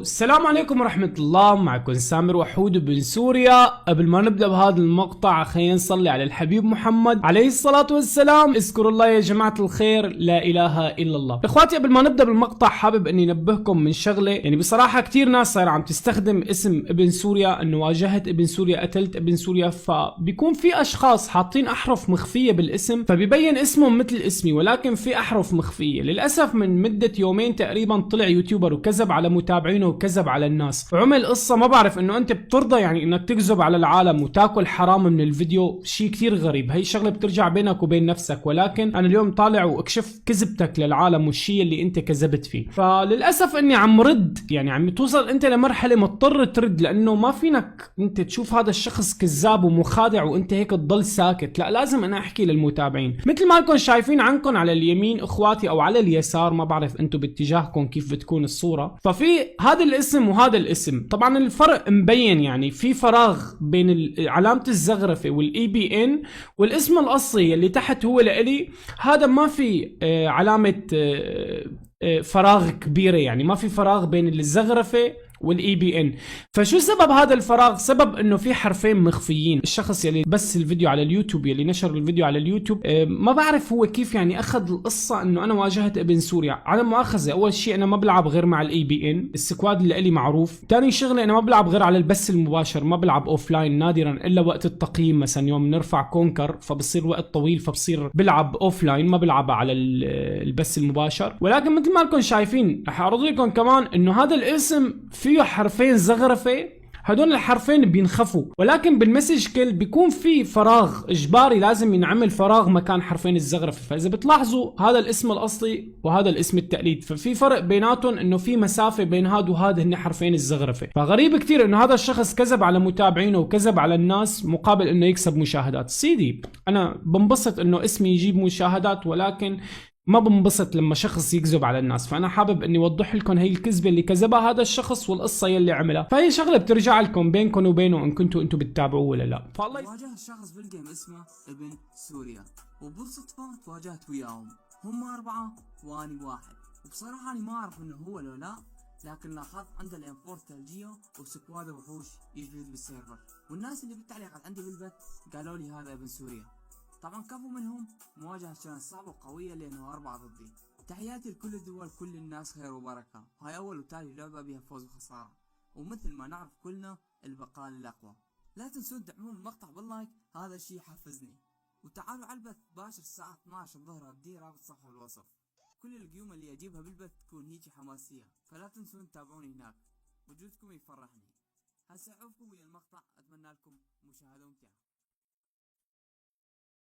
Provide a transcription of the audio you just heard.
السلام عليكم ورحمة الله. معكم سامر وحود بن سوريا. قبل ما نبدأ بهذا المقطع خلينا نصلي على الحبيب محمد عليه الصلاة والسلام. اذكروا الله يا جماعة الخير، لا إله إلا الله. إخواتي قبل ما نبدأ بالمقطع حابب أني نبهكم من شغلة. يعني بصراحة كتير ناس صار عم تستخدم اسم ابن سوريا، أنه واجهت ابن سوريا، قتلت ابن سوريا، فبيكون في أشخاص حاطين أحرف مخفية بالاسم، فبيبين اسمهم مثل اسمي ولكن في أحرف مخفية. للأسف من مدة يومين تقريبا طلع يوتيوبر وكذب على متابعينه وكذب على الناس وعمل قصة. ما بعرف انه انت بترضى يعني انك تكذب على العالم وتاكل حرام من الفيديو؟ شيء كثير غريب. هي شغلة بترجع بينك وبين نفسك، ولكن انا اليوم طالع واكشف كذبتك للعالم والشيء اللي انت كذبت فيه. فللأسف اني عم رد، يعني عم توصل انت لمرحلة مضطر ترد، لانه ما فينك انت تشوف هذا الشخص كذاب ومخادع وانت هيك تضل ساكت. لا، لازم انا احكي للمتابعين. مثل ما انكم شايفين عنكم على اليمين اخواتي او على اليسار، ما بعرف انتم باتجاهكم كيف بتكون الصورة، ففي هذا الاسم وهذا الاسم. طبعا الفرق مبين، يعني في فراغ بين علامة الزغرفة والاي بي ان، والاسم الاصلي اللي تحت هو لإلي. هذا ما في علامة فراغ كبيرة، يعني ما في فراغ بين الزغرفة والاي بي ان. فشو سبب هذا الفراغ؟ سبب انه في حرفين مخفيين. الشخص يلي بس الفيديو على اليوتيوب، يلي نشر الفيديو على اليوتيوب، ما بعرف هو كيف يعني اخذ القصة انه انا واجهت ابن سوريا. على مؤاخذة، اول شيء انا ما بلعب غير مع الاي بي ان، السكواد اللي لي معروف. ثاني شغلة انا ما بلعب غير على البث المباشر، ما بلعب اوف لاين نادرا الا وقت التقييم. مثلا يوم نرفع كونكر فبصير وقت طويل فبصير بلعب اوف لاين، ما بلعب على البث المباشر. ولكن مثل ما لكم شايفين رح اعرض لكم كمان انه هذا الاسم فيه حرفين زغرفة. هدول الحرفين بينخفوا، ولكن بالمسج كل بيكون في فراغ اجباري، لازم ينعمل فراغ مكان حرفين الزغرفة. فاذا بتلاحظوا هذا الاسم الاصلي وهذا الاسم التقليد، ففي فرق بيناتهم، انه في مسافة بين هذا وهذا، هن حرفين الزغرفة. فغريب كتير انه هذا الشخص كذب على متابعينه وكذب على الناس مقابل انه يكسب مشاهدات. سيدي انا بنبسط انه اسمي يجيب مشاهدات، ولكن ما بنبسط لما شخص يكذب على الناس. فانا حابب اني اوضح لكم هي الكذبه اللي كذبها هذا الشخص والقصه يلي عملها. فهي شغله بترجع لكم بينكم وبينه ان كنتوا انتم بتتابعوه ولا لا. فالله واجه شخص بالجيم اسمه ابن سوريا، وبالصدفه تواجهت وياهم. هم 4 واني 1، وبصراحه انا ما اعرف انه هو لو لا، لكن لاحظت عنده الام4 ثلجيه وسكواد وحوش يجلد بالسيرفر. والناس اللي بالتعليقات عندي بالبث قالوا لي هذا ابن سوريا. طبعا كفو منهم، مواجهة كانت صعبة وقوية لأنه 4 ضدي. تحياتي لكل الدول، كل الناس خير وبركة. هاي أول وتالي لعبة بها فوز وخسارة، ومثل ما نعرف كلنا البقاء للأقوى. لا تنسون تدعمون المقطع باللايك، هذا الشي يحفزني. وتعالوا على البث باشر الساعة 12 الظهر، ابدي رابط صفحة بالوصف. كل القيوم اللي اجيبها بالبث تكون هيجي حماسية، فلا تنسون تتابعوني هناك، وجودكم يفرحني. هسه عوفكم ويا المقطع، اتمنى لكم مشاهدة ممتعة.